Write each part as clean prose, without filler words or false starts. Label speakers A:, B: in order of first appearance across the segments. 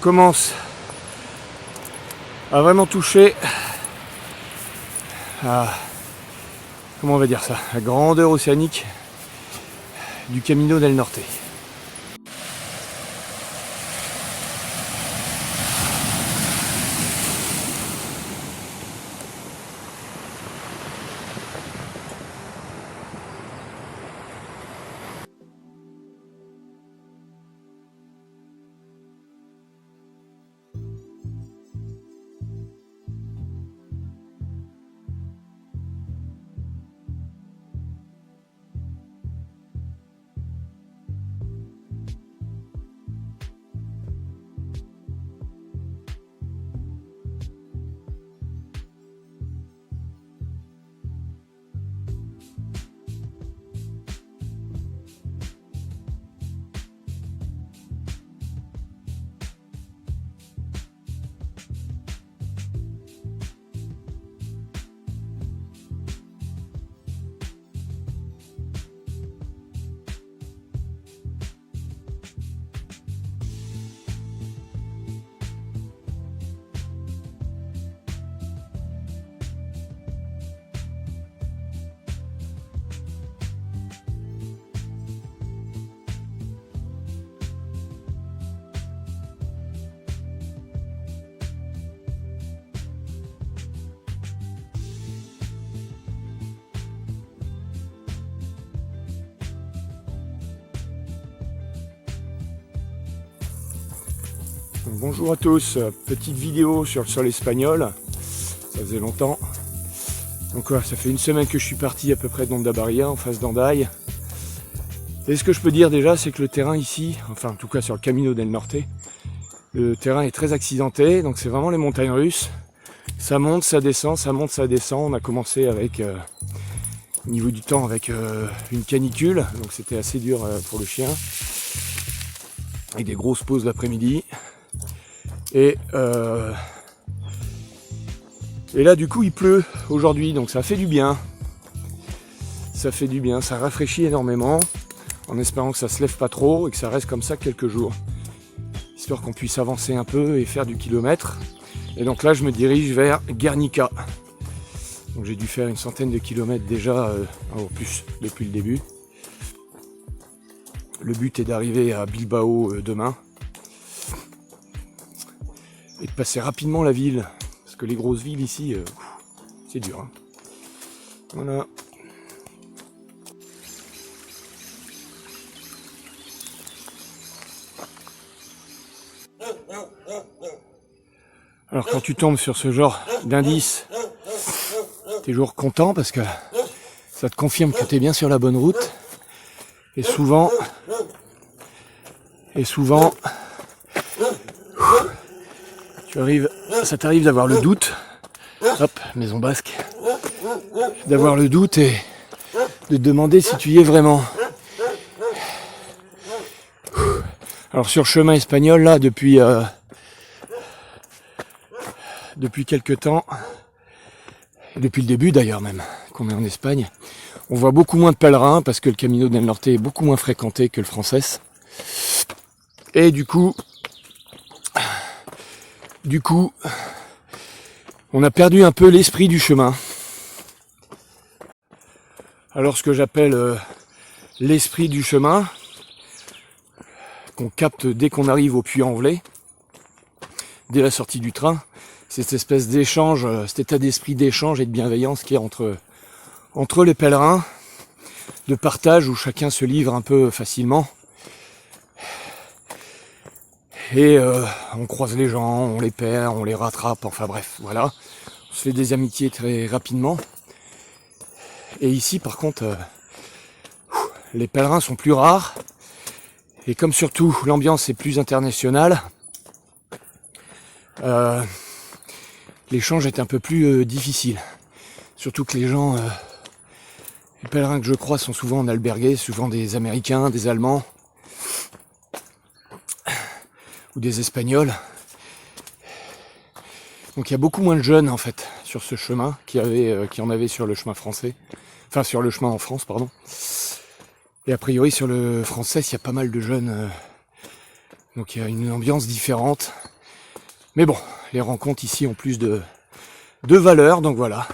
A: commence à vraiment toucher à, comment on va dire ça, la grandeur océanique du Camino del Norte. Bonjour à tous, petite vidéo sur le sol espagnol, ça faisait longtemps. Donc ça fait une semaine que je suis parti à peu près d'Hondabaria, en face d'Hendaye. Et ce que je peux dire déjà, c'est que le terrain ici, enfin en tout cas sur le Camino del Norte, le terrain est très accidenté, donc c'est vraiment les montagnes russes. Ça monte, ça descend, ça monte, ça descend. On a commencé avec, au niveau du temps, avec une canicule, donc c'était assez dur pour le chien, avec des grosses pauses l'après-midi. Et là du coup il pleut aujourd'hui, donc ça fait du bien. Ça fait du bien, ça rafraîchit énormément, en espérant que ça se lève pas trop et que ça reste comme ça quelques jours. Histoire qu'on puisse avancer un peu et faire du kilomètre. Et donc là je me dirige vers Guernica. Donc j'ai dû faire une centaine de kilomètres déjà, au plus depuis le début. Le but est d'arriver à Bilbao demain. Et de passer rapidement la ville, parce que les grosses villes ici, c'est dur. Hein. Voilà. Alors quand tu tombes sur ce genre d'indice, t'es toujours content parce que ça te confirme que t'es bien sur la bonne route. Et souvent, ça t'arrive d'avoir le doute, hop, maison basque, d'avoir le doute et de te demander si tu y es vraiment. Alors sur le chemin espagnol, là, depuis quelques temps, et depuis le début d'ailleurs même, qu'on est en Espagne, on voit beaucoup moins de pèlerins parce que le Camino del Norte est beaucoup moins fréquenté que le Frances. Et du coup, on a perdu un peu l'esprit du chemin. Alors ce que j'appelle l'esprit du chemin, qu'on capte dès qu'on arrive au Puy-en-Velay, dès la sortie du train, c'est cette espèce d'échange, cet état d'esprit d'échange et de bienveillance qu'il y a entre les pèlerins, de partage où chacun se livre un peu facilement. Et on croise les gens, on les perd, on les rattrape, enfin bref, voilà. On se fait des amitiés très rapidement. Et ici, par contre, les pèlerins sont plus rares. Et comme surtout l'ambiance est plus internationale, l'échange est un peu plus difficile. Surtout que les pèlerins que je croise sont souvent en albergués, souvent des Américains, des Allemands, ou des Espagnols. Donc il y a beaucoup moins de jeunes en fait sur ce chemin qu'il y en avait sur le chemin français. Enfin sur le chemin en France, pardon. Et a priori sur le Frances, il y a pas mal de jeunes Donc il y a une ambiance différente. Mais bon, les rencontres ici ont plus de valeur, donc voilà.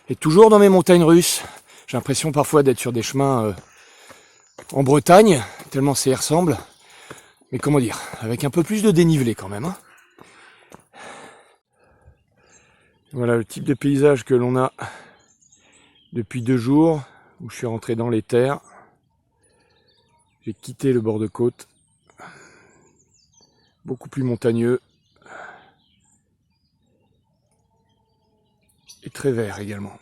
A: Et toujours dans mes montagnes russes, j'ai l'impression parfois d'être sur des chemins en Bretagne, tellement ça y ressemble. Mais comment dire, avec un peu plus de dénivelé quand même. Hein. Voilà le type de paysage que l'on a depuis 2 jours, où je suis rentré dans les terres. J'ai quitté le bord de côte, beaucoup plus montagneux, et très vert également.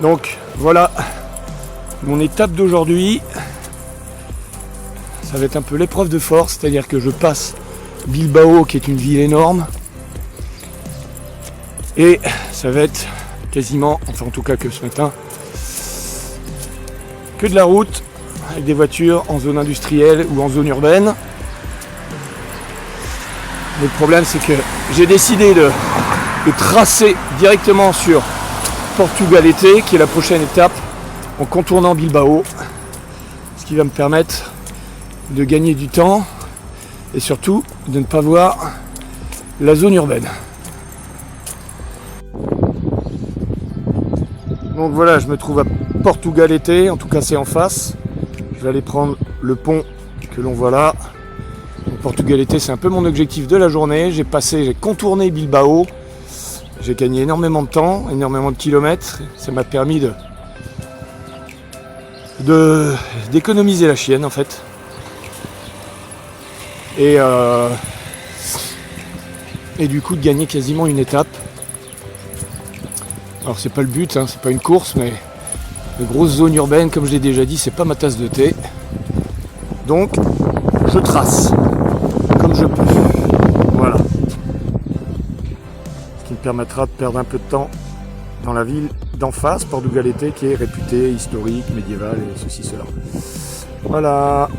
A: Donc voilà mon étape d'aujourd'hui. Ça va être un peu l'épreuve de force, c'est-à-dire que je passe Bilbao qui est une ville énorme. Et ça va être quasiment, enfin en tout cas que ce matin, que de la route avec des voitures en zone industrielle ou en zone urbaine. Le problème c'est que j'ai décidé de tracer directement sur Portugalete, qui est la prochaine étape, en contournant Bilbao, ce qui va me permettre de gagner du temps et surtout de ne pas voir la zone urbaine. Donc voilà, je me trouve à Portugalete, en tout cas c'est en face. Je vais aller prendre le pont que l'on voit là. Donc Portugalete, c'est un peu mon objectif de la journée. J'ai contourné Bilbao. J'ai gagné énormément de temps, énormément de kilomètres. Ça m'a permis d'économiser la chienne en fait. Et du coup de gagner quasiment une étape. Alors c'est pas le but, hein, c'est pas une course, mais les grosses zones urbaines, comme je l'ai déjà dit, c'est pas ma tasse de thé. Donc je trace comme je peux. Voilà. Ce qui me permettra de perdre un peu de temps dans la ville d'en face, Portugalete, qui est réputée historique, médiévale et ceci, cela. Voilà.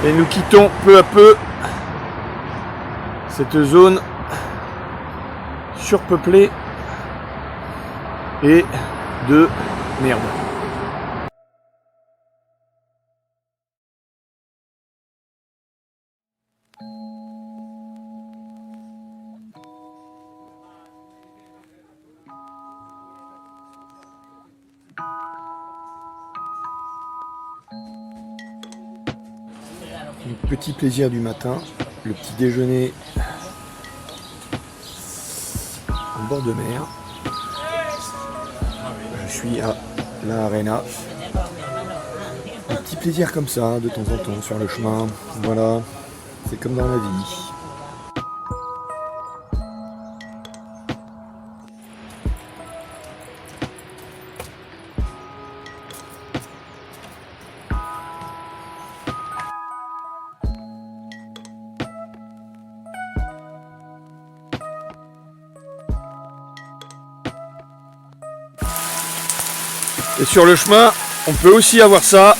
A: Et nous quittons peu à peu cette zone surpeuplée et de merde. Petit plaisir du matin, le petit déjeuner en bord de mer. Je suis à La Arena. Un petit plaisir comme ça, de temps en temps, sur le chemin. Voilà, c'est comme dans la vie. Et sur le chemin, on peut aussi avoir ça.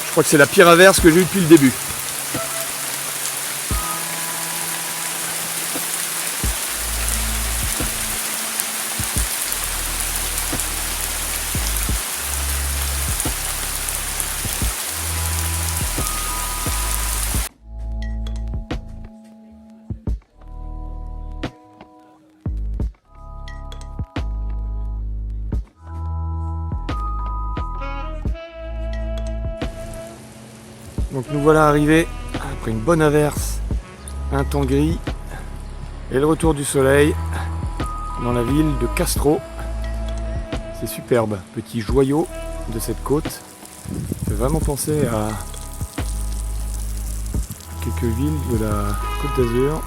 A: Je crois que c'est la pire averse que j'ai eue depuis le début. Donc nous voilà arrivés après une bonne averse, un temps gris et le retour du soleil dans la ville de Castro. C'est superbe, petit joyau de cette côte. Ça fait vraiment penser à quelques villes de la Côte d'Azur.